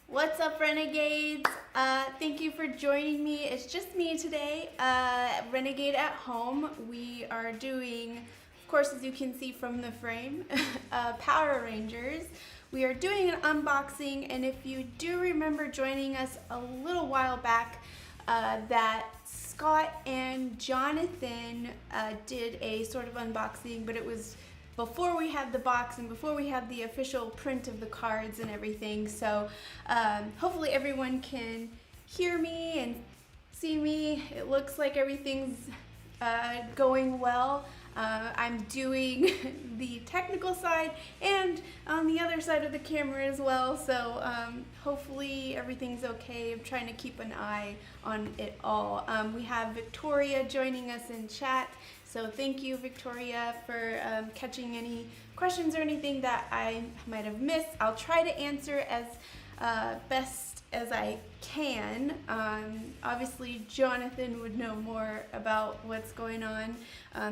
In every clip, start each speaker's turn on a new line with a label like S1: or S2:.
S1: What's up, Renegades? Thank you for joining me. It's just me today, Renegade at home. We are doing, of course, as you can see from the frame, Power Rangers. We are doing an unboxing, and if you do remember joining us a little while back, that Scott and Jonathan did a sort of unboxing, but it was before we had the box and before we had the official print of the cards and everything. So hopefully everyone can hear me and see me. It looks like everything's going well. I'm doing the technical side and on the other side of the camera as well, so hopefully everything's okay. I'm trying to keep an eye on it all. We have Victoria joining us in chat, so thank you, Victoria, for catching any questions or anything that I might have missed. I'll try to answer as best as I can. Obviously Jonathan would know more about what's going on,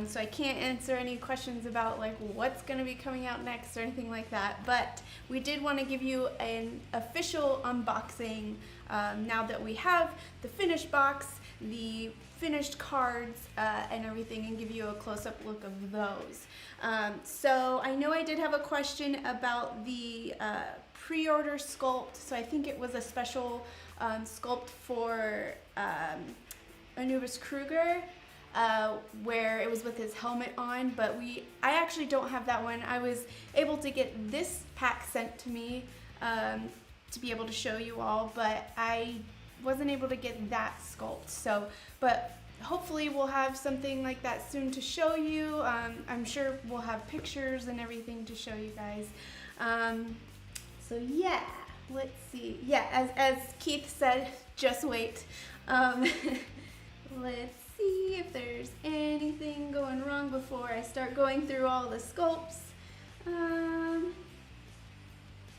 S1: so I can't answer any questions about like what's going to be coming out next or anything like that, but we did want to give you an official unboxing now that we have the finished box, the finished cards, and everything, and give you a close-up look of those. So I know I did have a question about the pre-order sculpt, so I think it was a special sculpt for Anubis Cruger, where it was with his helmet on, but I actually don't have that one. I was able to get this pack sent to me to be able to show you all, but I wasn't able to get that sculpt. So, but hopefully we'll have something like that soon to show you. I'm sure we'll have pictures and everything to show you guys. So yeah, let's see. Yeah, as Keith said, just wait. Let's see if there's anything going wrong before I start going through all the sculpts.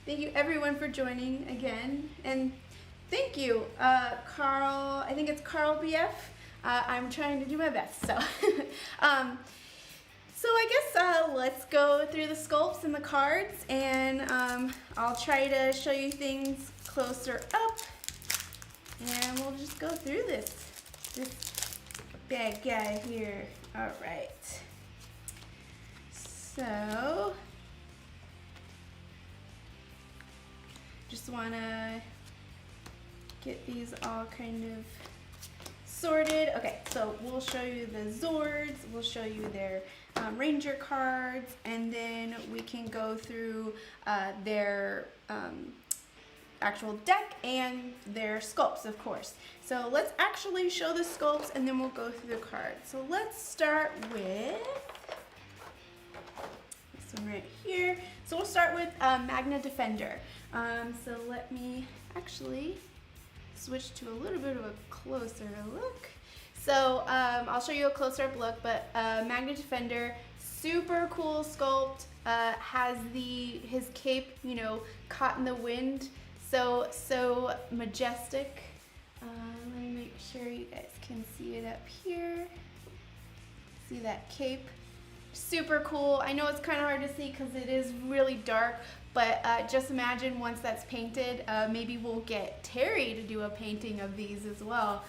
S1: Thank you everyone for joining again, and thank you, Carl. I think it's Carl BF. I'm trying to do my best. So, so I guess let's go through the sculpts and the cards, and I'll try to show you things closer up, and we'll just go through this bad guy here. All right. So, just wanna get these all kind of sorted. Okay, so we'll show you the Zords, we'll show you their Ranger cards, and then we can go through their actual deck and their sculpts, of course. So let's actually show the sculpts, and then we'll go through the cards. So let's start with this one right here. So we'll start with Magna Defender. So let me actually switch to a little bit of a closer look. So I'll show you a closer up look, but Magna Defender, super cool sculpt, has his cape, you know, caught in the wind, so majestic. Let me make sure you guys can see it up here. See that cape? Super cool. I know it's kind of hard to see because it is really dark, but just imagine once that's painted, maybe we'll get Terry to do a painting of these as well.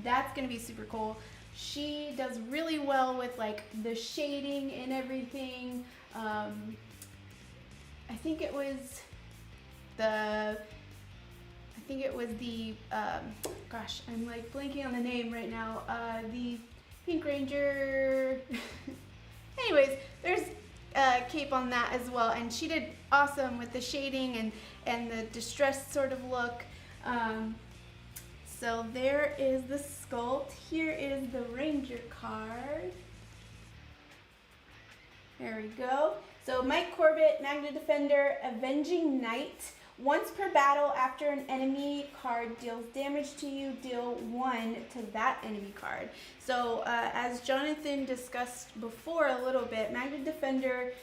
S1: That's gonna be super cool. She does really well with like the shading and everything. I think it was the gosh, I'm like blanking on the name right now. The Pink Ranger. Anyways, there's cape on that as well, and she did awesome with the shading and the distressed sort of look. So there is the sculpt. Here is the Ranger card. There we go. So Mike Corbett, Magna Defender, Avenging Knight. Once per battle, after an enemy card deals damage to you, deal 1 to that enemy card. So as Jonathan discussed before a little bit, Magna Defender,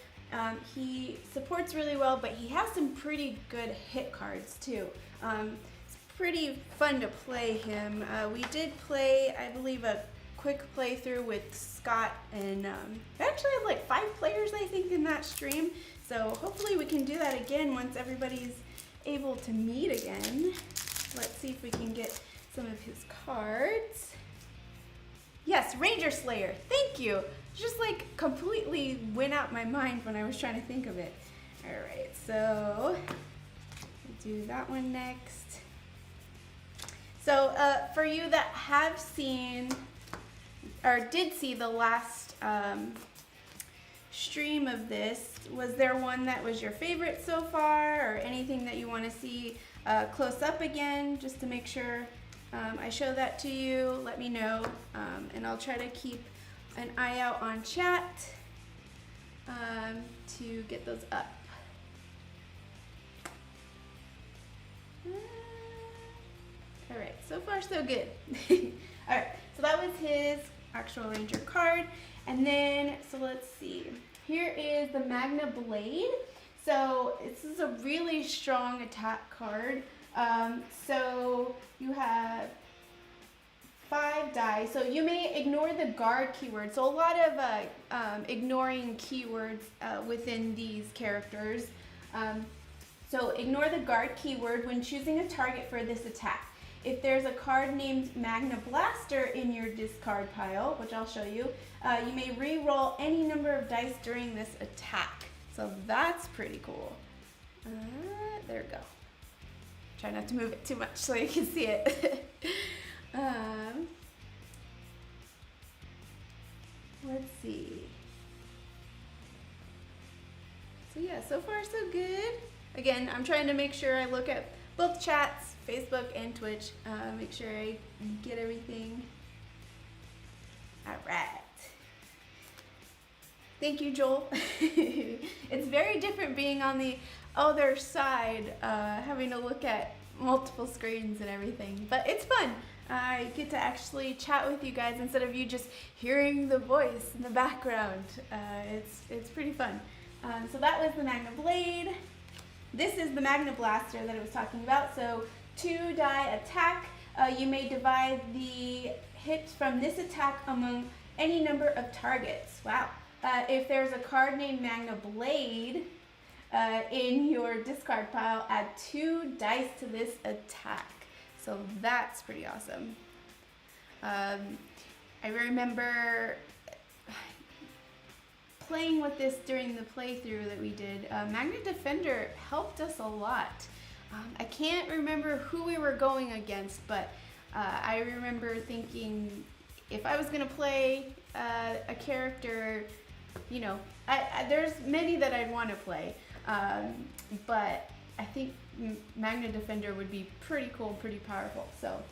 S1: he supports really well, but he has some pretty good hit cards too. It's pretty fun to play him. We did play, I believe, a quick playthrough with Scott, and we actually had like 5 players, I think, in that stream. So hopefully we can do that again once everybody's able to meet again. Let's see if we can get some of his cards. Yes, Ranger Slayer. Thank you. Just like completely went out my mind when I was trying to think of it. All right, so we'll do that one next. So for you that have seen or did see the last stream of this, was there one that was your favorite so far, or anything that you want to see close up again, just to make sure I show that to you? Let me know, and I'll try to keep an eye out on chat to get those up. All right, so far so good. All right, so that was his actual Ranger card. And then, so let's see. Here is the Magna Blade. So this is a really strong attack card. So you have 5 die. So you may ignore the guard keyword. So a lot of ignoring keywords within these characters. So ignore the guard keyword when choosing a target for this attack. If there's a card named Magna Blaster in your discard pile, which I'll show you, you may re-roll any number of dice during this attack. So that's pretty cool. There we go. Try not to move it too much so you can see it. Let's see. So yeah, so far so good. Again, I'm trying to make sure I look at both chats, Facebook and Twitch, make sure I get everything. All right. Thank you, Joel. It's very different being on the other side, having to look at multiple screens and everything, but it's fun. I get to actually chat with you guys instead of you just hearing the voice in the background. It's pretty fun. So that was the Magna Blade. This is the Magna Blaster that I was talking about. So 2 die attack. You may divide the hits from this attack among any number of targets. Wow. If there's a card named Magna Blade in your discard pile, add 2 dice to this attack. So that's pretty awesome. I remember playing with this during the playthrough that we did. Magna Defender helped us a lot. I can't remember who we were going against, but I remember thinking if I was gonna play a character, you know, there's many that I'd want to play, but I think Magna Defender would be pretty cool, pretty powerful. So,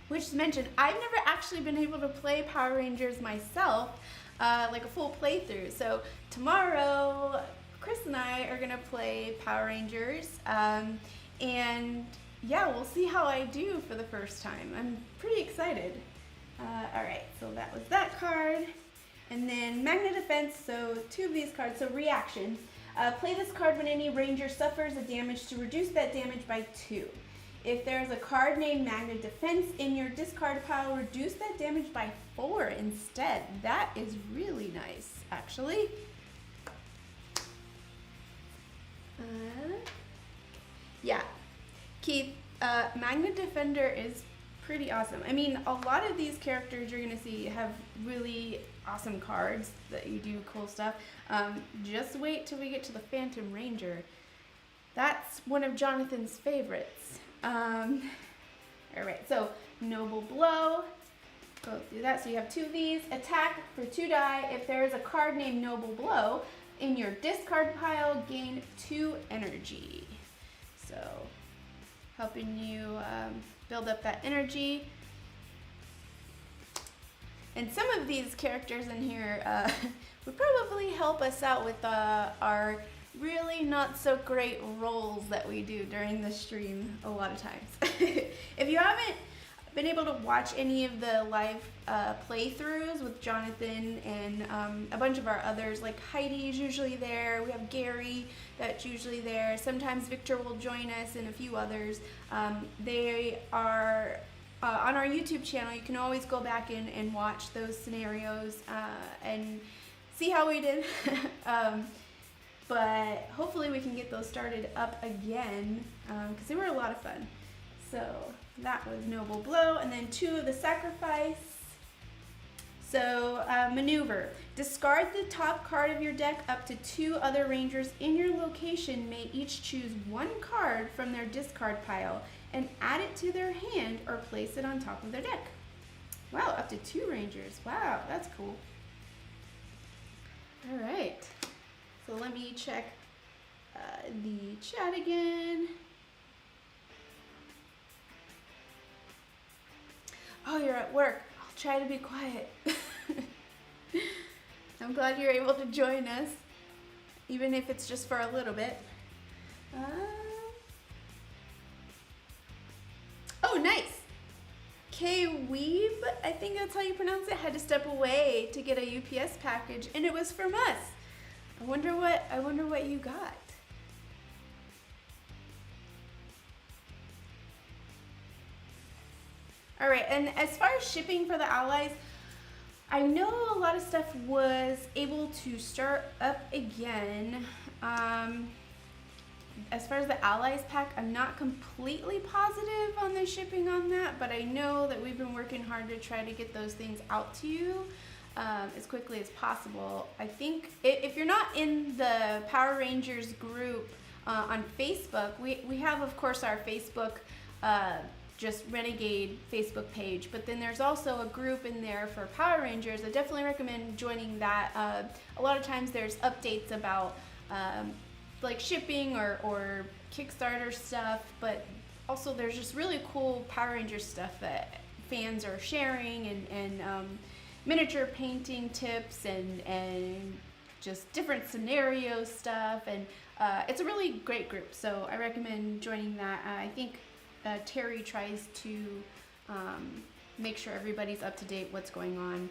S1: which to mention, I've never actually been able to play Power Rangers myself, like a full playthrough. So tomorrow, Chris and I are gonna play Power Rangers, and yeah, we'll see how I do for the first time. I'm pretty excited. All right, so that was that card. And then Magna Defense, so 2 of these cards. So reaction. Play this card when any ranger suffers a damage to reduce that damage by 2. If there's a card named Magna Defense in your discard pile, reduce that damage by 4 instead. That is really nice, actually. Yeah, Keith, Magna Defender is pretty awesome. I mean, a lot of these characters you're going to see have really awesome cards that you do cool stuff. Just wait till we get to the Phantom Ranger. That's one of Jonathan's favorites. All right, so Noble Blow. Go through that. So you have 2 of these. Attack for 2 die. If there is a card named Noble Blow in your discard pile, gain 2 energy. So helping you build up that energy. And some of these characters in here would probably help us out with our really not so great rolls that we do during the stream a lot of times. If you haven't been able to watch any of the live playthroughs with Jonathan and a bunch of our others, like Heidi's usually there, we have Gary that's usually there, sometimes Victor will join us and a few others. They are on our YouTube channel. You can always go back in and watch those scenarios and see how we did. But hopefully we can get those started up again because they were a lot of fun. So that was Noble Blow. And then 2 of the Sacrifice. So Maneuver. Discard the top card of your deck. Up to 2 other rangers in your location may each choose 1 card from their discard pile and add it to their hand or place it on top of their deck. Wow, up to 2 rangers. Wow, that's cool. All right. So let me check the chat again. Oh, you're at work. I'll try to be quiet. I'm glad you're able to join us, even if it's just for a little bit. Oh, nice. K-Weeb, I think that's how you pronounce it, had to step away to get a UPS package, and it was from us. I wonder what you got. All right, and as far as shipping for the allies, I know a lot of stuff was able to start up again. As far as the allies pack, I'm not completely positive on the shipping on that, but I know that we've been working hard to try to get those things out to you as quickly as possible. I think if you're not in the Power Rangers group on Facebook, we have, of course, our Facebook just Renegade Facebook page, but then there's also a group in there for Power Rangers. I definitely recommend joining that. A lot of times there's updates about like shipping or Kickstarter stuff, but also there's just really cool Power Rangers stuff that fans are sharing and miniature painting tips and just different scenario stuff, and it's a really great group, so I recommend joining that. I think Terry tries to make sure everybody's up to date what's going on.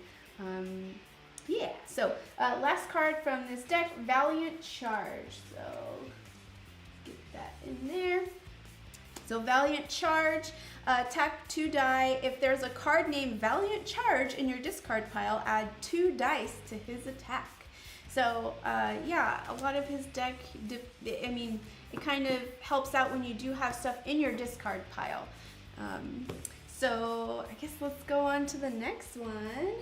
S1: Yeah, so last card from this deck, Valiant Charge. So get that in there. So Valiant Charge, attack 2 die. If there's a card named Valiant Charge in your discard pile, add 2 dice to his attack. So yeah, a lot of his deck, I mean, it kind of helps out when you do have stuff in your discard pile. So I guess let's go on to the next one.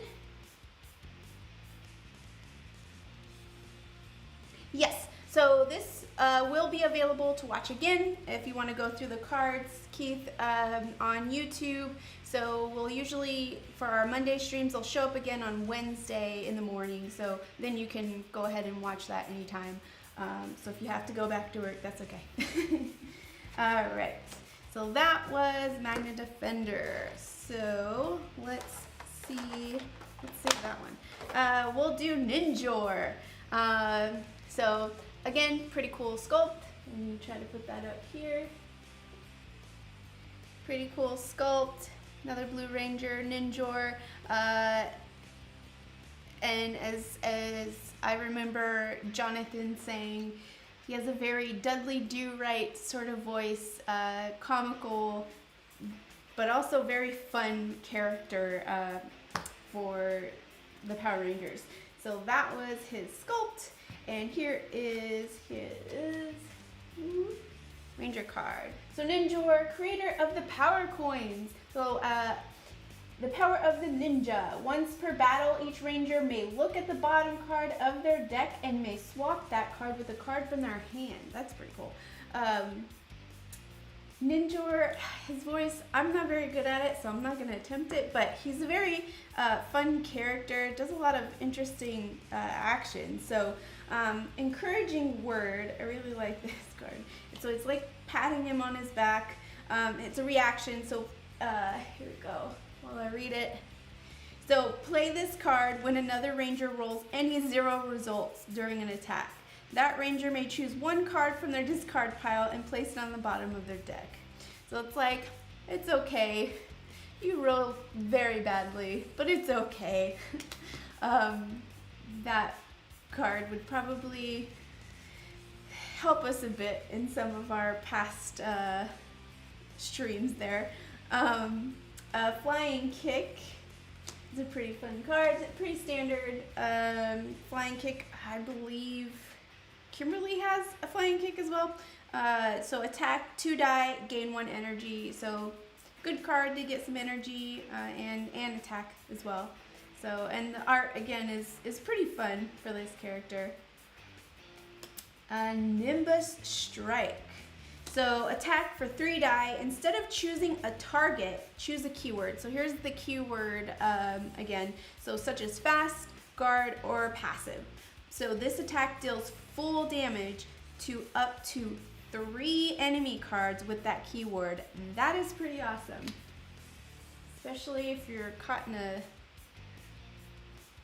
S1: Yes, so this will be available to watch again if you want to go through the cards, Keith, on YouTube. So we'll usually, for our Monday streams, they'll show up again on Wednesday in the morning. So then you can go ahead and watch that anytime. So if you have to go back to work, that's okay. All right, so that was Magna Defender. So let's save that one. We'll do Ninjor. So again, pretty cool sculpt. Let me try to put that up here. Pretty cool sculpt. Another Blue Ranger, Ninjor. And as I remember Jonathan saying, he has a very Dudley Do-Right sort of voice, comical, but also very fun character for the Power Rangers. So that was his sculpt, and here is his Ranger card. So Ninjor, creator of the Power Coins. So the power of the ninja. Once per battle, each ranger may look at the bottom card of their deck and may swap that card with a card from their hand. That's pretty cool. Ninjor, his voice, I'm not very good at it, so I'm not going to attempt it, but he's a very fun character, does a lot of interesting action. So, encouraging word, I really like this card. So it's like patting him on his back. It's a reaction, so here we go. While I read it. So play this card when another ranger rolls any 0 results during an attack. That ranger may choose 1 card from their discard pile and place it on the bottom of their deck. So it's like, it's okay. you roll very badly, but it's okay. That card would probably help us a bit in some of our past streams there. Flying Kick is a pretty fun card, pretty standard. Flying Kick, I believe Kimberly has a Flying Kick as well. So attack 2 die, gain 1 energy. So good card to get some energy and attack as well. So, and the art again is pretty fun for this character. Nimbus Strike. So attack for 3 die. Instead of choosing a target, choose a keyword. So here's the keyword again. So such as fast, guard, or passive. So this attack deals full damage to up to 3 enemy cards with that keyword. That is pretty awesome. Especially if you're caught in a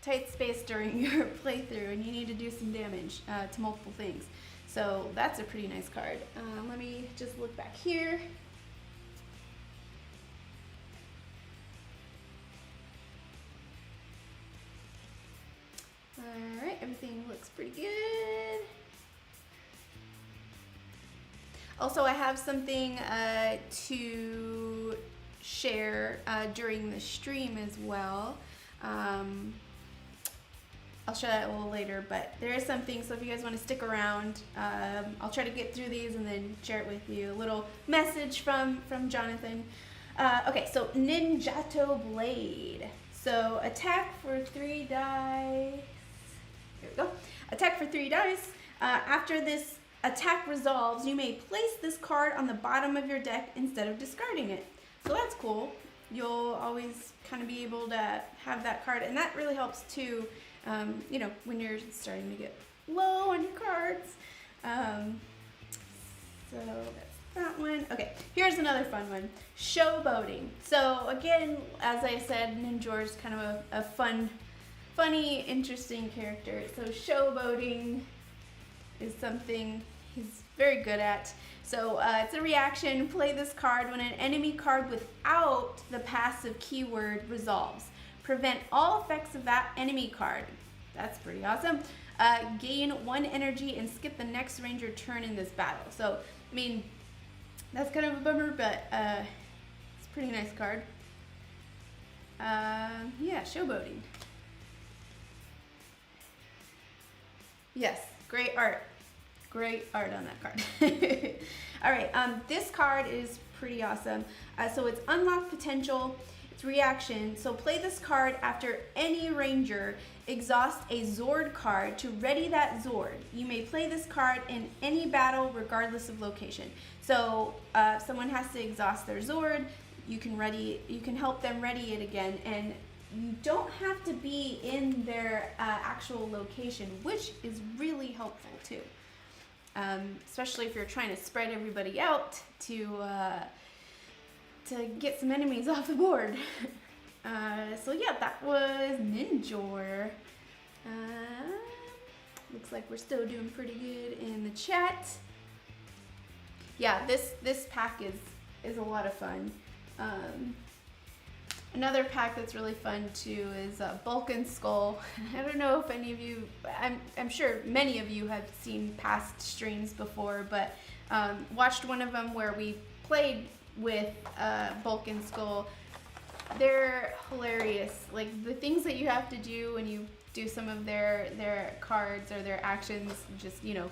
S1: tight space during your playthrough and you need to do some damage to multiple things. So that's a pretty nice card. Let me just look back here. Alright, everything looks pretty good. Also, I have something to share during the stream as well. I'll share that a little later, but there is something, so if you guys want to stick around, I'll try to get through these and then share it with you. A little message from Jonathan. Okay, so Ninjato Blade. So attack for 3 dice. Here we go. Attack for 3 dice. After this attack resolves, you may place this card on the bottom of your deck instead of discarding it. So that's cool. You'll always kind of be able to have that card, and that really helps too. You know, when you're starting to get low on your cards. So that's that one. Okay, here's another fun one. Showboating. So again, as I said, Ninjor is kind of a funny, interesting character. So showboating is something he's very good at. So it's a reaction. Play this card when an enemy card without the passive keyword resolves. Prevent all effects of that enemy card. That's pretty awesome. Gain 1 energy and skip the next ranger turn in this battle. So, I mean, that's kind of a bummer, but it's a pretty nice card. Yeah, showboating. Yes, great art. Great art on that card. All right, this card is pretty awesome. So it's unlock potential. It's reaction. So play this card after any ranger exhausts a Zord card to ready that Zord. You may play this card in any battle regardless of location. So if someone has to exhaust their Zord, you can help them ready it again, and you don't have to be in their actual location, which is really helpful too. Especially if you're trying to spread everybody out to get some enemies off the board. So yeah, that was Ninjor. Looks like we're still doing pretty good in the chat. Yeah, this pack is a lot of fun. Another pack that's really fun too is Vulcan Skull. I don't know if any of you, I'm sure many of you have seen past streams before, but watched one of them where we played with Vulcan Skull. They're hilarious. Like the things that you have to do when you do some of their cards or their actions, just, you know,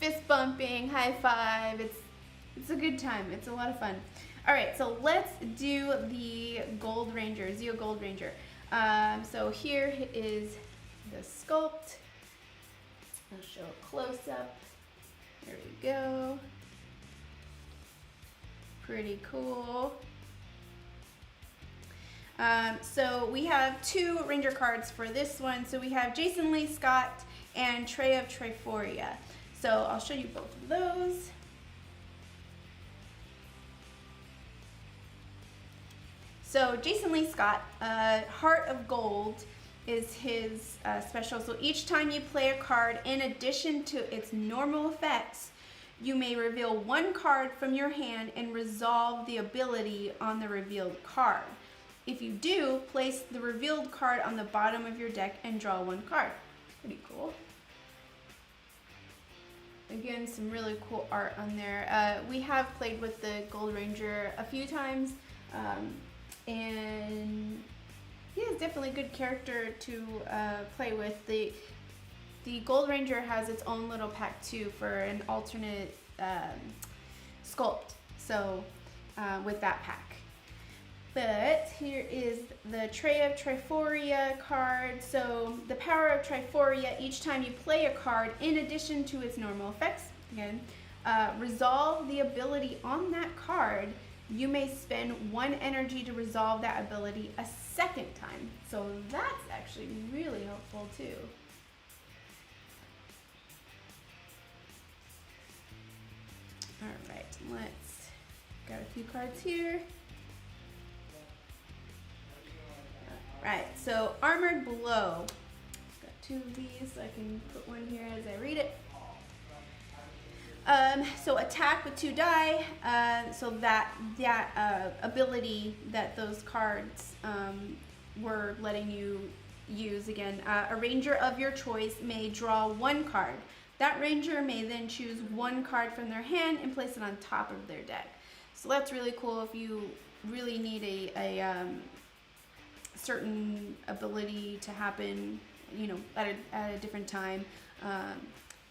S1: fist bumping, high five. It's a good time. It's a lot of fun. All right, so let's do the Gold Ranger, Zeo Gold Ranger. So here is the sculpt. I'll show a close up. There we go. Pretty cool. So we have 2 Ranger cards for this one. So we have Jason Lee Scott and Trey of Triforia. So I'll show you both of those. So Jason Lee Scott, Heart of Gold is his special. So each time you play a card, in addition to its normal effects, you may reveal 1 card from your hand and resolve the ability on the revealed card. If you do, place the revealed card on the bottom of your deck and draw one card. Pretty cool. Again, some really cool art on there. We have played with the Gold Ranger a few times, and he is definitely a good character to play with. The Gold Ranger has its own little pack too for an alternate sculpt. So with that pack. But here is the Tray of Triforia card. So the power of Triforia, each time you play a card, in addition to its normal effects, again, resolve the ability on that card. You may spend 1 energy to resolve that ability a second time. So that's actually really helpful too. All right, let's, got a few cards here. Right, so Armored Blow. Got 2 of these, so I can put one here as I read it. So attack with 2 die. So that ability that those cards were letting you use again. A ranger of your choice may draw 1 card. That ranger may then choose 1 card from their hand and place it on top of their deck. So that's really cool if you really need a certain ability to happen, you know, at a different time.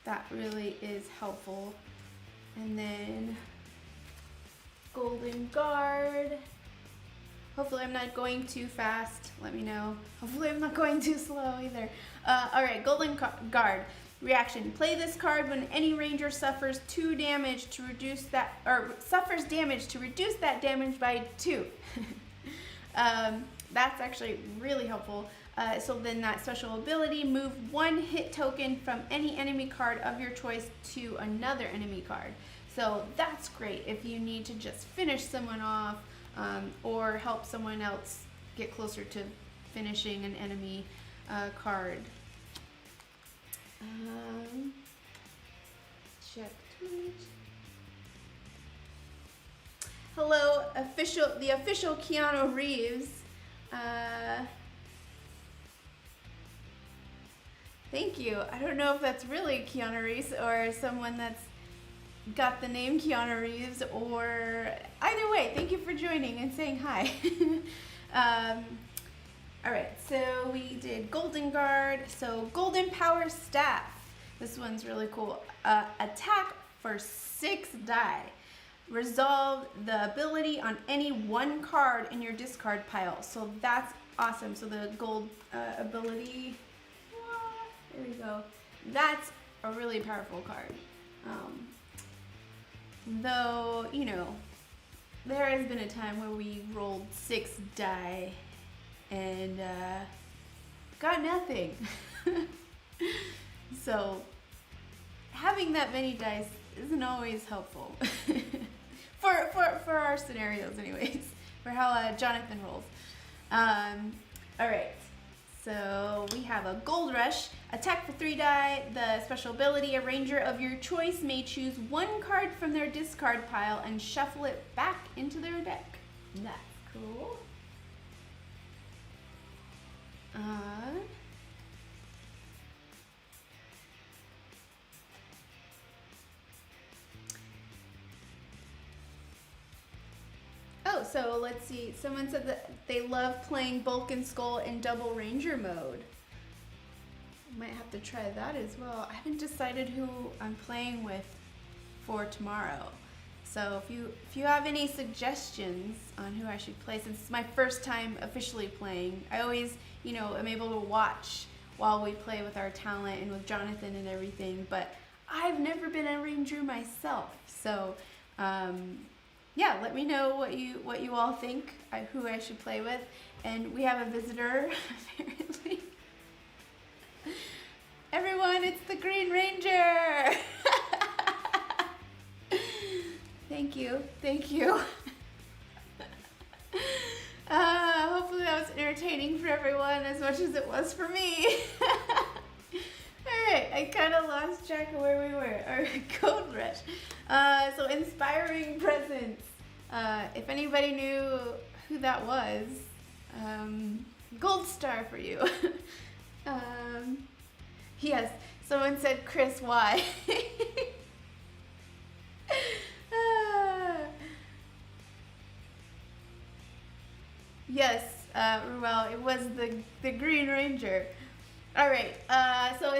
S1: That really is helpful. And then Golden Guard. Hopefully I'm not going too fast. Let me know. Hopefully I'm not going too slow either. All right, Golden Guard. Reaction. Play this card when any ranger suffers 2 damage to reduce that, or suffers damage to reduce that damage by 2. That's actually really helpful. So then that special ability, move 1 hit token from any enemy card of your choice to another enemy card. So that's great if you need to just finish someone off or help someone else get closer to finishing an enemy card. Check tweet. Hello, the official Keanu Reeves. Thank you. I don't know if that's really Keanu Reeves or someone that's got the name Keanu Reeves, or either way, thank you for joining and saying hi. All right, so we did Golden Guard. So Golden Power Staff. This one's really cool. Attack for 6 die. Resolve the ability on any 1 card in your discard pile. So that's awesome. So the gold ability, there we go. That's a really powerful card. Though, you know, there has been a time where we rolled 6 die and got nothing. So having that many dice isn't always helpful. For our scenarios anyways, for how Jonathan rolls. All right, so we have a Gold Rush. Attack for 3 die. The special ability, a ranger of your choice may choose 1 card from their discard pile and shuffle it back into their deck. That's cool. Oh, so let's see. Someone said that they love playing Bulk and Skull in Double Ranger mode. Might have to try that as well. I haven't decided who I'm playing with for tomorrow. So if you have any suggestions on who I should play, since it's my first time officially playing, I always, you know, am able to watch while we play with our talent and with Jonathan and everything, but I've never been a ranger myself. So yeah, let me know what you all think, who I should play with. And we have a visitor, apparently. Everyone, it's the Green Ranger! Thank you, thank you. Hopefully that was entertaining for everyone as much as it was for me. Alright, I kind of lost track of where we were. Alright, Gold Rush. So Inspiring Presence. If anybody knew who that was, Gold star for you. Yes, someone said, Chris, why? Yes, Ruel, it was the Green Ranger. All right, so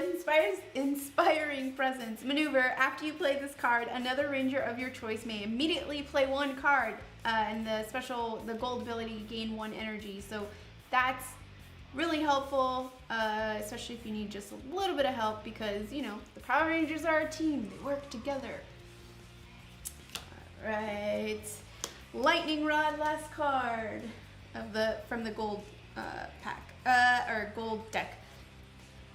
S1: inspiring presence. Maneuver. After you play this card, another ranger of your choice may immediately play one card, and the gold ability gain 1 energy. So that's really helpful, especially if you need just a little bit of help, because, you know, the Power Rangers are a team. They work together. All right. Lightning Rod, last card from the gold pack, or gold deck.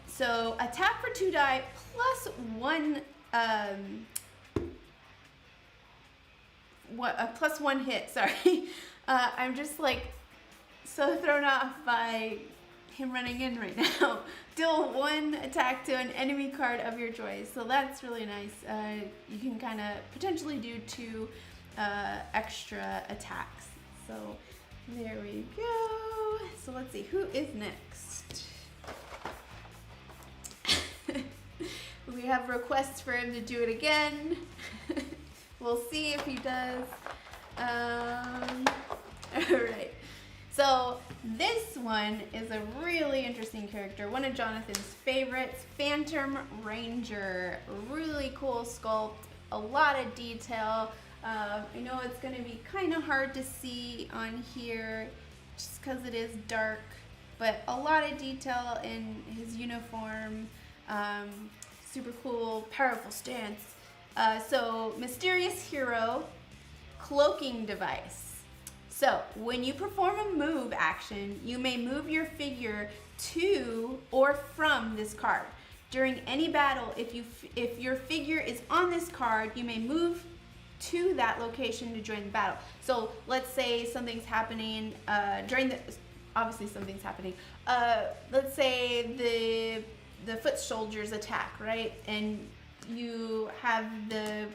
S1: So attack for 2 die plus 1, plus 1 hit, sorry. I'm just like so thrown off by him running in right now. Deal 1 attack to an enemy card of your choice. So that's really nice. You can kind of potentially do 2 extra attacks. So there we go. So let's see, who is next? We have requests for him to do it again. We'll see if he does. Alright. So this one is a really interesting character. One of Jonathan's favorites, Phantom Ranger. Really cool sculpt, a lot of detail. I know it's going to be kind of hard to see on here just because it is dark, but a lot of detail in his uniform. Super cool, powerful stance. So mysterious hero, cloaking device. So when you perform a move action, you may move your figure to or from this card. During any battle, if your figure is on this card, you may move to that location to join the battle. So let's say something's happening obviously something's happening. Let's say the foot soldiers attack, right? And you have the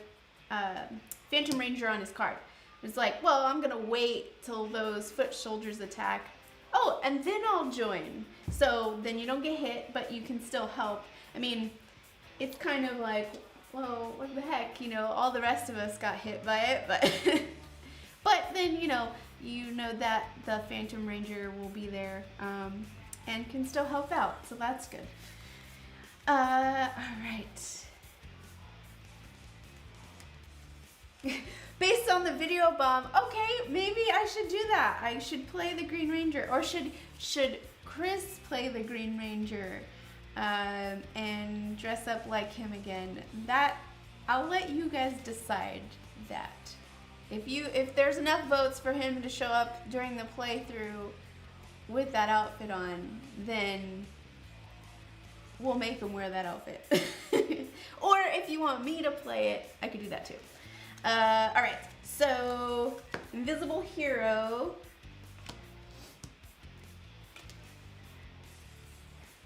S1: Phantom Ranger on his card. It's like, well, I'm gonna wait till those foot soldiers attack. Oh, and then I'll join. So then you don't get hit, but you can still help. I mean, it's kind of like, well, what the heck, you know, all the rest of us got hit by it, but but then, you know that the Phantom Ranger will be there and can still help out, so that's good. All right. Based on the video bomb, okay, maybe I should do that. I should play the Green Ranger, or should Chris play the Green Ranger and dress up like him again? That I'll let you guys decide that. If there's enough votes for him to show up during the playthrough with that outfit on, then we'll make him wear that outfit. Or if you want me to play it, I could do that too. Alright, so Invisible Hero.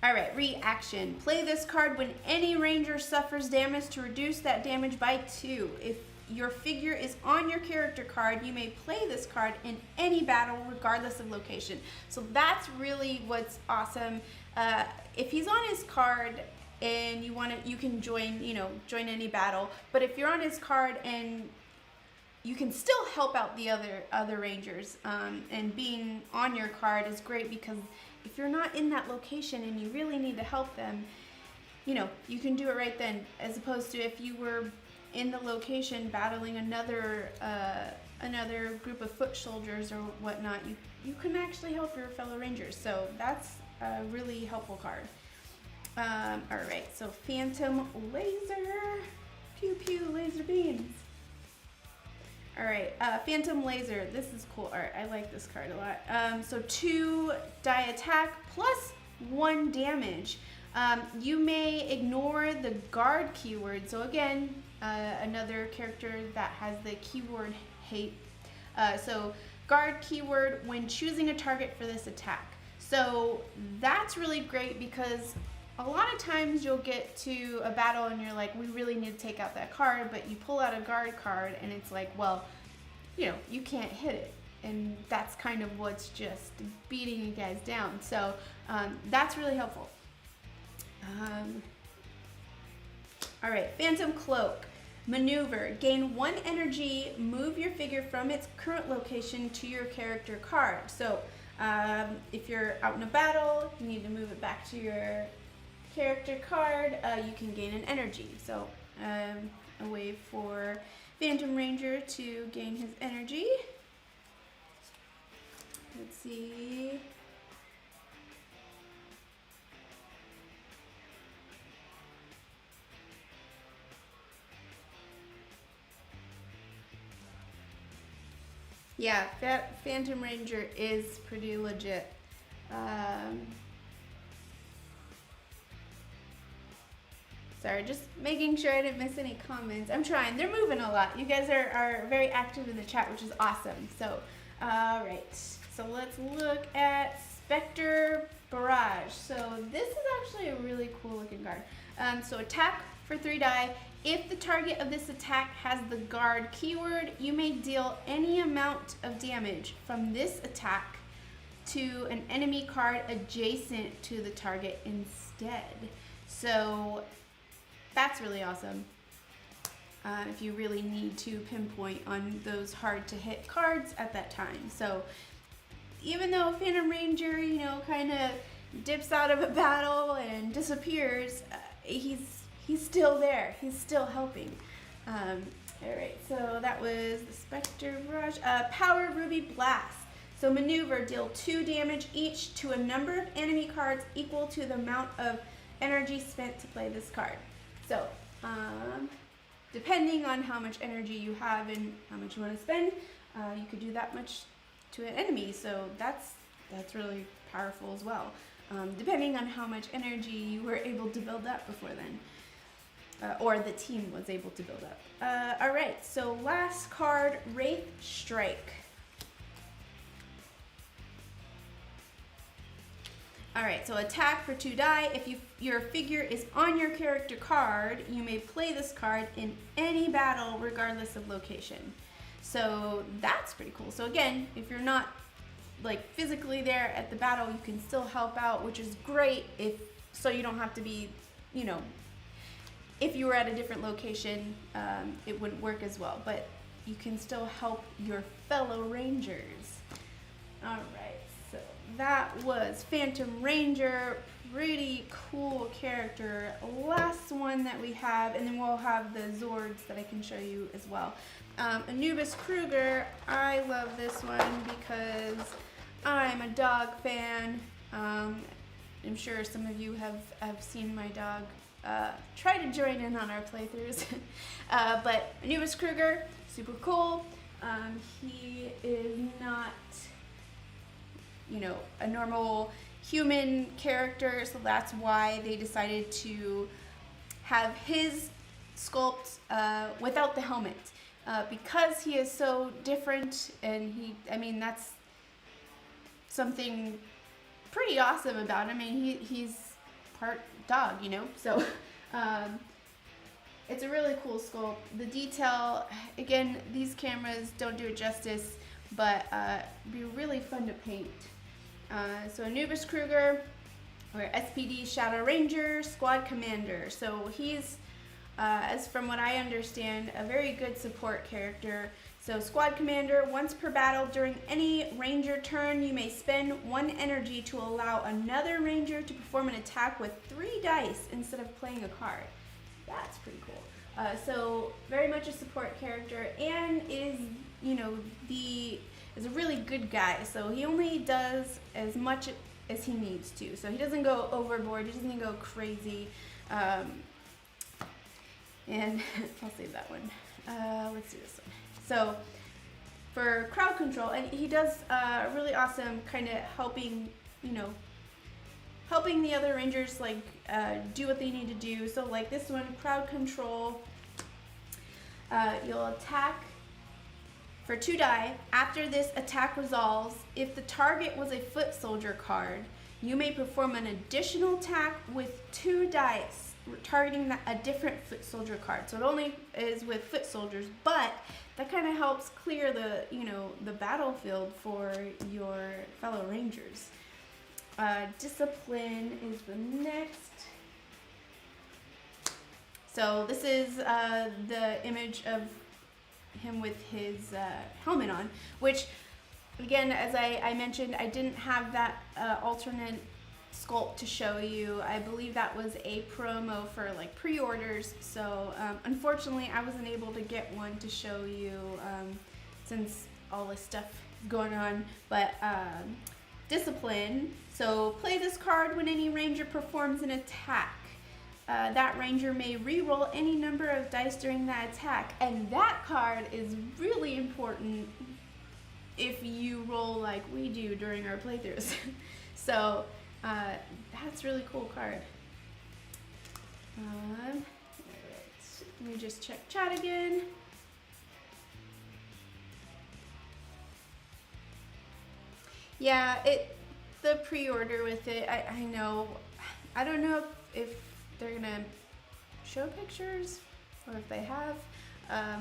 S1: Alright, reaction. Play this card when any ranger suffers damage to reduce that damage by 2. If your figure is on your character card, you may play this card in any battle regardless of location. So that's really what's awesome. If he's on his card and you can join any battle, but if you're on his card and you can still help out the other rangers, and being on your card is great, because if you're not in that location and you really need to help them, you can do it right then, as opposed to if you were in the location battling another group of foot soldiers or whatnot, you can actually help your fellow rangers. So that's a really helpful card. Alright, so Phantom Laser. Pew pew laser beams. Alright, Phantom Laser. This is cool art. I like this card a lot. So 2 die attack plus 1 damage. You may ignore the guard keyword. So again, another character that has the keyword hate. So guard keyword when choosing a target for this attack. So that's really great, because a lot of times you'll get to a battle and you're like, we really need to take out that card, but you pull out a guard card and it's like, well, you can't hit it. and that's kind of what's just beating you guys down. So that's really helpful. All right, Phantom Cloak. Maneuver. Gain 1 energy, move your figure from its current location to your character card. So if you're out in a battle, you need to move it back to your character card, you can gain an energy. So a way for Phantom Ranger to gain his energy. Let's see. Yeah, Phantom Ranger is pretty legit. Sorry, just making sure I didn't miss any comments. I'm trying. They're moving a lot. You guys are very active in the chat, which is awesome. So, all right. So let's look at Spectre Barrage. So this is actually a really cool looking card. So attack for 3 die. If the target of this attack has the guard keyword, you may deal any amount of damage from this attack to an enemy card adjacent to the target instead. So that's really awesome. If you really need to pinpoint on those hard to hit cards at that time. So even though Phantom Ranger, you know, kind of dips out of a battle and disappears, he's still there. He's still helping. All right, so that was the Spectre Barrage. Power Ruby Blast. So maneuver, deal 2 damage each to a number of enemy cards equal to the amount of energy spent to play this card. So depending on how much energy you have and how much you want to spend, you could do that much to an enemy. So that's really powerful as well. Depending on how much energy you were able to build up before then. Or the team was able to build up. All right, so last card, Wraith Strike. All right, so attack for 2 die. If your figure is on your character card, you may play this card in any battle regardless of location. So that's pretty cool. So again, if you're not like physically there at the battle, you can still help out, which is great. So you don't have to be, you know, if you were at a different location, it wouldn't work as well, but you can still help your fellow Rangers. All right, so that was Phantom Ranger, pretty cool character. Last one that we have, and then we'll have the Zords that I can show you as well. Anubis Cruger, I love this one because I'm a dog fan. I'm sure some of you have seen my dog try to join in on our playthroughs. But Anubis Cruger, super cool. He is not, you know, a normal human character, so that's why they decided to have his sculpt without the helmet. Because he is so different, and I mean, that's something pretty awesome about him. I mean, he's part dog, you know, so it's a really cool sculpt. The detail, again, these cameras don't do it justice, but it'd be really fun to paint. So Anubis Cruger, or SPD Shadow Ranger, Squad Commander. So he's, as from what I understand, a very good support character. So Squad Commander, once per battle during any Ranger turn, you may spend 1 energy to allow another Ranger to perform an attack with 3 dice instead of playing a card. That's pretty cool. So very much a support character, and is, you know, is a really good guy. So he only does as much as he needs to. So he doesn't go overboard. He doesn't go crazy. And I'll save that one. Let's do this one. So for crowd control, and he does really awesome kind of helping, you know, helping the other Rangers like do what they need to do. So like this one, crowd control, you'll attack for 2 die. After this attack resolves, if the target was a foot soldier card, you may perform an additional attack with 2 dice, targeting a different foot soldier card. So it only is with foot soldiers, but that kind of helps clear the, the battlefield for your fellow rangers. Discipline is the next. So this is the image of him with his helmet on, which, again, as I mentioned, I didn't have that alternate sculpt to show you. I believe that was a promo for like pre-orders, so unfortunately I wasn't able to get one to show you since all this stuff is going on. But discipline, so play this card when any ranger performs an attack. That ranger may re-roll any number of dice during that attack, and that card is really important if you roll like we do during our playthroughs. So that's a really cool card. Alright, let me just check chat again. Yeah, the pre-order with it, I know, I don't know if they're gonna show pictures or if they have,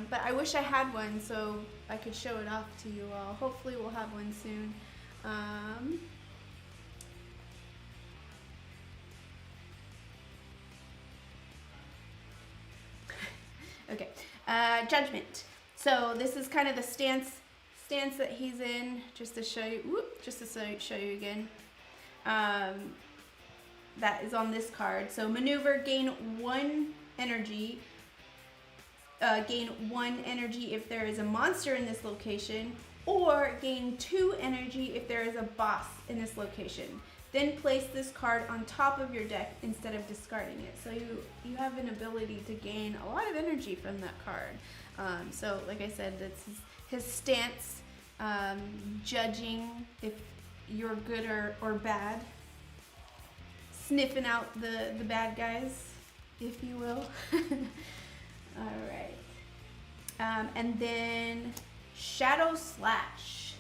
S1: but I wish I had one so I could show it off to you all. Hopefully we'll have one soon. Okay, judgment. So this is kind of the stance that he's in, just to show you. Show you again. That is on this card. So maneuver, gain 1 energy. Gain 1 energy if there is a monster in this location, or gain 2 energy if there is a boss in this location. Then place this card on top of your deck instead of discarding it. So you have an ability to gain a lot of energy from that card. So like I said, that's his stance, judging if you're good or bad, sniffing out the bad guys, if you will. All right. And then Shadow Slash.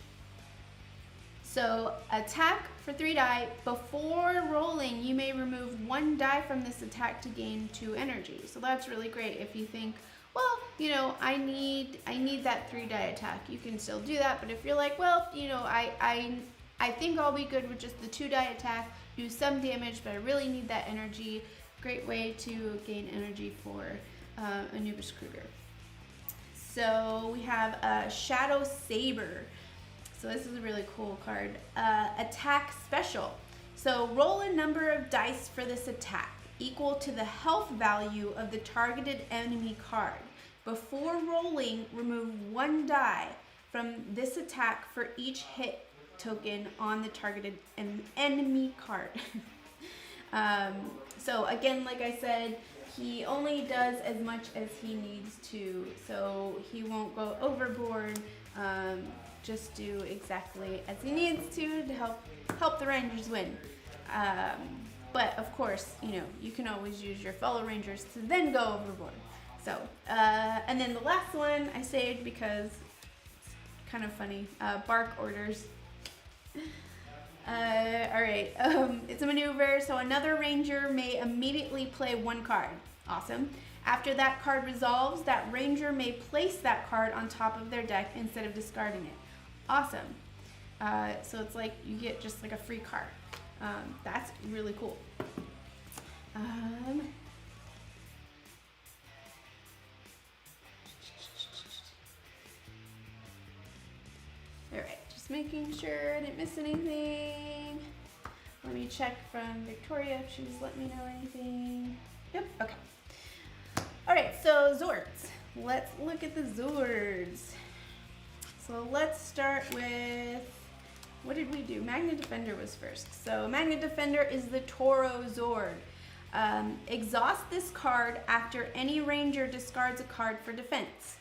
S1: So attack for 3 die. Before rolling, you may remove 1 die from this attack to gain 2 energy. So that's really great if you think, well, I need that 3 die attack. You can still do that, but if you're like, well, I think I'll be good with just the 2 die attack, do some damage, but I really need that energy. Great way to gain energy for Anubis Cruger. So we have Shadow Saber. So this is a really cool card. Attack special. So roll a number of dice for this attack equal to the health value of the targeted enemy card. Before rolling, remove 1 die from this attack for each hit token on the targeted enemy card. So again, like I said, he only does as much as he needs to, so he won't go overboard. Just do exactly as he needs to help the Rangers win. But of course, you can always use your fellow Rangers to then go overboard. So, and then the last one I saved because it's kind of funny. Bark orders. Alright, it's a maneuver, so another Ranger may immediately play 1 card. Awesome. After that card resolves, that Ranger may place that card on top of their deck instead of discarding it. Awesome. So it's like you get just like a free card. That's really cool. Alright, just making sure I didn't miss anything. Let me check from Victoria if she's let me know anything. Yep, okay. Alright, so Zords. Let's look at the Zords. So let's start with, what did we do? Magna Defender was first. So Magna Defender is the Toro Zord. Exhaust this card after any Ranger discards a card for defense.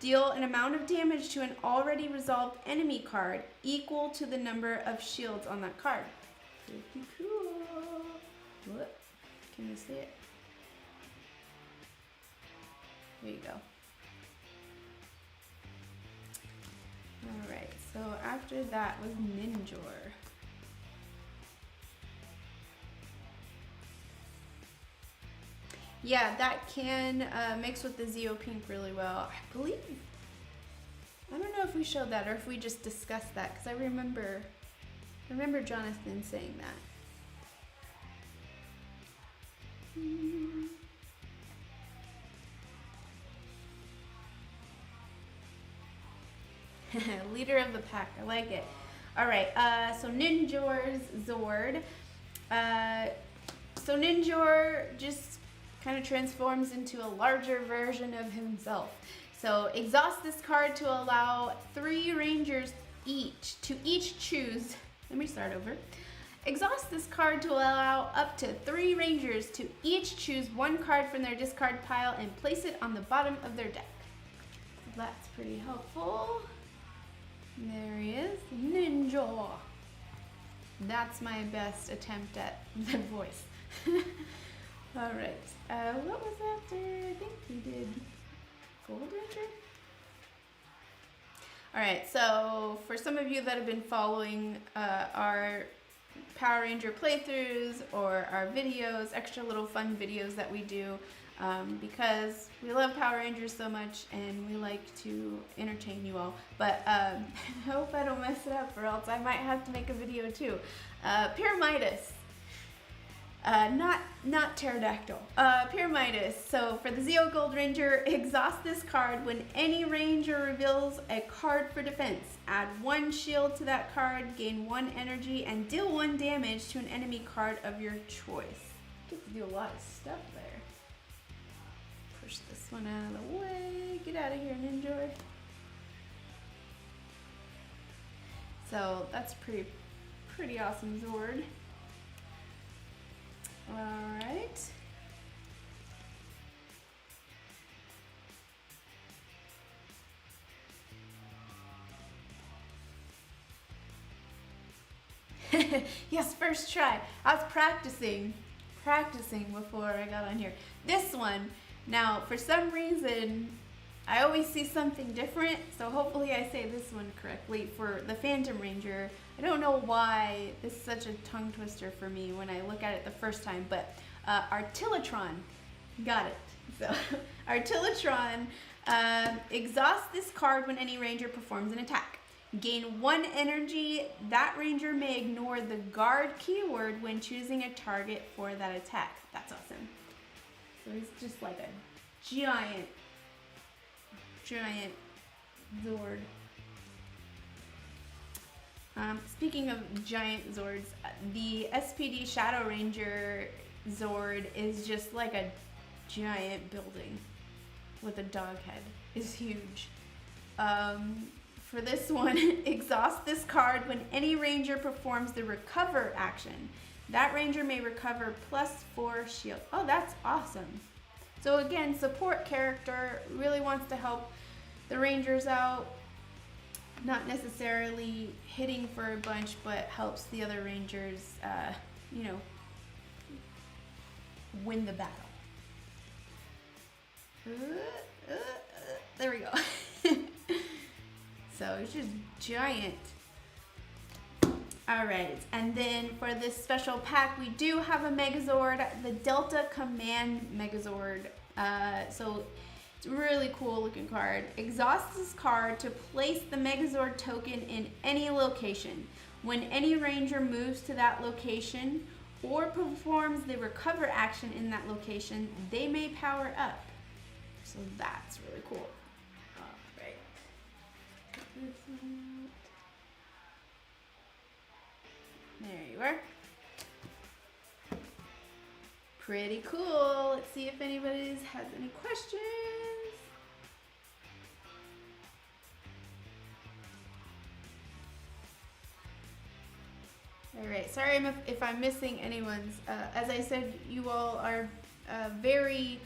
S1: Deal an amount of damage to an already resolved enemy card equal to the number of shields on that card. Pretty cool. What? Can you see it? There you go. Alright, so after that was Ninjor. Yeah, that can mix with the Zeo Pink really well. I believe I don't know if we showed that or if we just discussed that, because I remember Jonathan saying that. Leader of the pack, I like it. All right, so Ninjor's Zord. So Ninjor just kind of transforms into a larger version of himself. So exhaust this card to allow 3 rangers to each choose. Let me start over. Exhaust this card to allow up to 3 rangers to each choose 1 card from their discard pile and place it on the bottom of their deck. So that's pretty helpful. There he is, Ninjor. That's my best attempt at the voice. All right, what was after? I think we did Gold Ranger. All right, so for some of you that have been following our Power Ranger playthroughs or our videos, extra little fun videos that we do, because we love Power Rangers so much and we like to entertain you all. But I hope I don't mess it up, or else I might have to make a video too. Pyramidas. Not pterodactyl. Pyramidas. So for the Zeo Gold Ranger, exhaust this card when any ranger reveals a card for defense. Add 1 shield to that card, gain 1 energy, and deal 1 damage to an enemy card of your choice. Get to do a lot of stuff there. Push this one out of the way. Get out of here, Ninjor. So that's pretty awesome, Zord. All right. Yes, first try. I was practicing before I got on here. This one, now for some reason, I always see something different, so hopefully I say this one correctly. For the Phantom Ranger, I don't know why this is such a tongue twister for me when I look at it the first time, but Artillatron, got it. So Artillatron, exhaust this card when any ranger performs an attack. Gain 1 energy. That ranger may ignore the guard keyword when choosing a target for that attack. That's awesome. So he's just like a giant Zord. Speaking of giant Zords, the SPD Shadow Ranger Zord is just like a giant building with a dog head. It's huge. For this one, exhaust this card when any ranger performs the recover action. That ranger may recover +4 shield. Oh, that's awesome. So again, support character, really wants to help the rangers out. Not necessarily hitting for a bunch, but helps the other rangers, you know, win the battle. There we go. So it's just giant. All right, and then for this special pack, we do have a Megazord, the Delta Command Megazord. So it's a really cool looking card. Exhaust this card to place the Megazord token in any location. When any ranger moves to that location or performs the recover action in that location, they may power up. So that's really cool. All right. There you are. Pretty cool. Let's see if anybody has any questions. All right, sorry if I'm missing anyone's. As I said, you all are very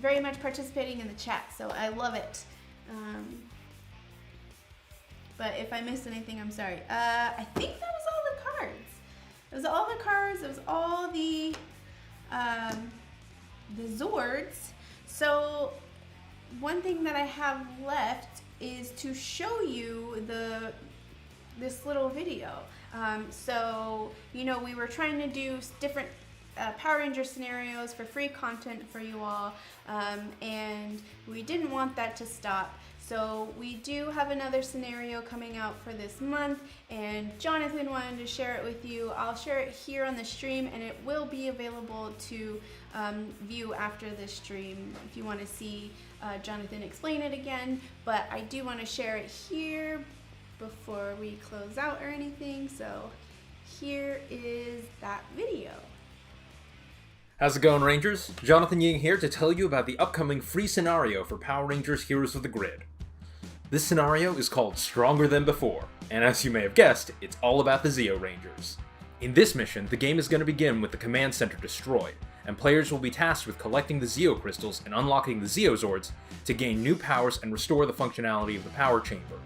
S1: much participating in the chat, so I love it. But if I missed anything, I'm sorry. I think that was all the cards. It was all the cards. It was all the Zords. So one thing that I have left is to show you this little video. So, you know, we were trying to do different Power Ranger scenarios for free content for you all, and we didn't want that to stop. So we do have another scenario coming out for this month, and Jonathan wanted to share it with you. I'll share it here on the stream, and it will be available to view after the stream if you want to see Jonathan explain it again. But I do want to share it here before we close out or anything. So here is that video.
S2: How's it going, Rangers? Jonathan Ying here to tell you about the upcoming free scenario for Power Rangers Heroes of the Grid. This scenario is called Stronger Than Before, and as you may have guessed, it's all about the Zeo Rangers. In this mission, the game is going to begin with the command center destroyed, and players will be tasked with collecting the Zeo crystals and unlocking the Zeo Zords to gain new powers and restore the functionality of the power chamber.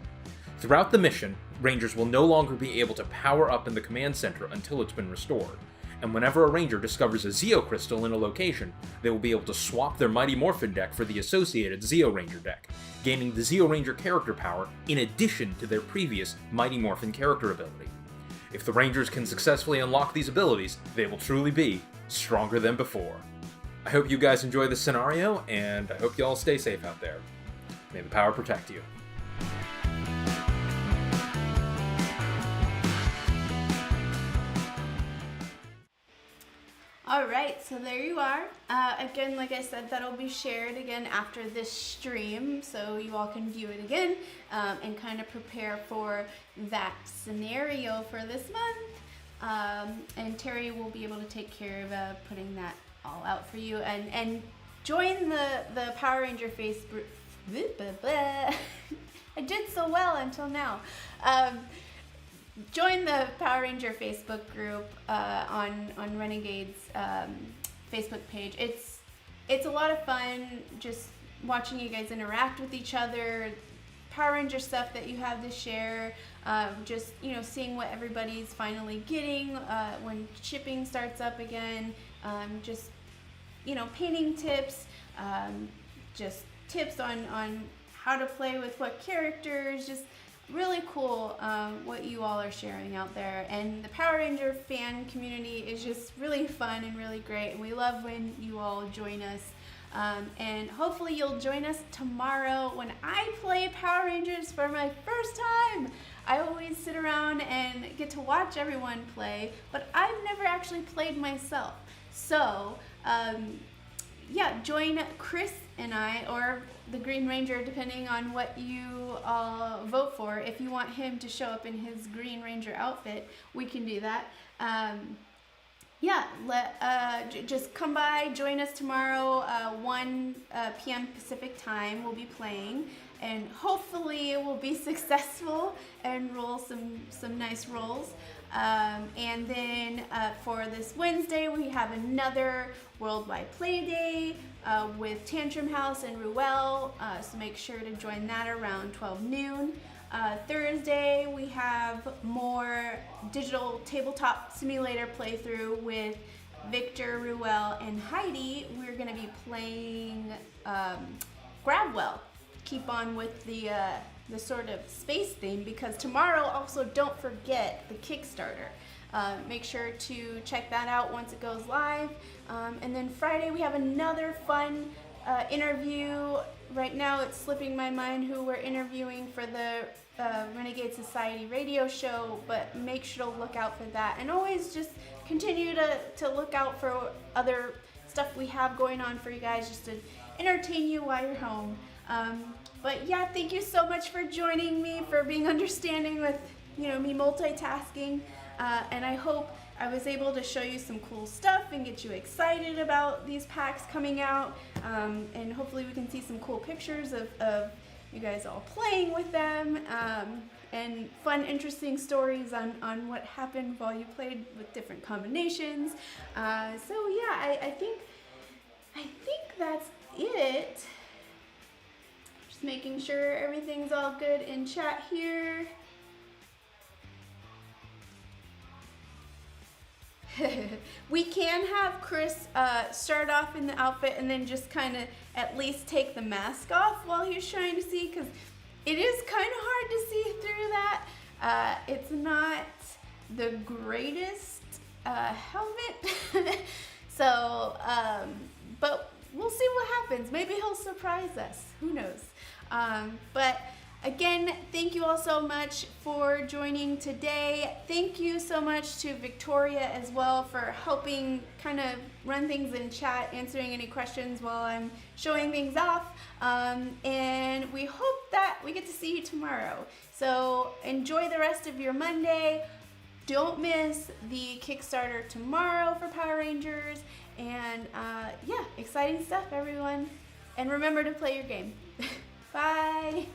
S2: Throughout the mission, Rangers will no longer be able to power up in the command center until it's been restored, and whenever a Ranger discovers a Zeo crystal in a location, they will be able to swap their Mighty Morphin deck for the associated Zeo Ranger deck, gaining the Zeo Ranger character power in addition to their previous Mighty Morphin character ability. If the Rangers can successfully unlock these abilities, they will truly be stronger than before. I hope you guys enjoy this scenario, and I hope you all stay safe out there. May the power protect you.
S1: Alright, so there you are. Again, like I said, that'll be shared again after this stream, so you all can view it again and kind of prepare for that scenario for this month. And Terry will be able to take care of putting that all out for you. And join the Power Ranger Facebook. I did so well until now. Join the Power Ranger Facebook group on Renegade's Facebook page. It's a lot of fun just watching you guys interact with each other, Power Ranger stuff that you have to share, just seeing what everybody's finally getting when shipping starts up again, just painting tips, just tips on how to play with what characters, just really cool what you all are sharing out there. And the Power Ranger fan community is just really fun and really great, and we love when you all join us. And hopefully you'll join us tomorrow when I play Power Rangers for my first time. I always sit around and get to watch everyone play, but I've never actually played myself. So yeah, join Chris and I, or the Green Ranger, depending on what you vote for. If you want him to show up in his Green Ranger outfit, we can do that. Yeah, just come by, join us tomorrow, 1 p.m. Pacific time. We'll be playing, and hopefully we'll be successful and roll some nice rolls. And then for this Wednesday, we have another Worldwide Play Day with Tantrum House and Ruel, so make sure to join that around 12 noon. Thursday, we have more digital tabletop simulator playthrough with Victor, Ruel, and Heidi. We're going to be playing Grabwell. Keep on with the sort of space theme, because tomorrow also don't forget the Kickstarter. Make sure to check that out once it goes live. And then Friday we have another fun interview. Right now it's slipping my mind who we're interviewing for the Renegade Society radio show, but make sure to look out for that. And always just continue to look out for other stuff we have going on for you guys, just to entertain you while you're home. But yeah, thank you so much for joining me, for being understanding with me multitasking, and I hope I was able to show you some cool stuff and get you excited about these packs coming out, and hopefully we can see some cool pictures of you guys all playing with them, and fun, interesting stories on what happened while you played with different combinations. So yeah, I think that's it. Just making sure everything's all good in chat here. We can have Chris start off in the outfit and then just kind of at least take the mask off while he's trying to see, because it is kind of hard to see through that. It's not the greatest helmet, So, but we'll see what happens. Maybe he'll surprise us. Who knows? But again, thank you all so much for joining today. Thank you so much to Victoria as well for helping kind of run things in chat, answering any questions while I'm showing things off. And we hope that we get to see you tomorrow. So enjoy the rest of your Monday. Don't miss the Kickstarter tomorrow for Power Rangers. And yeah, exciting stuff, everyone. And remember to play your game. Bye.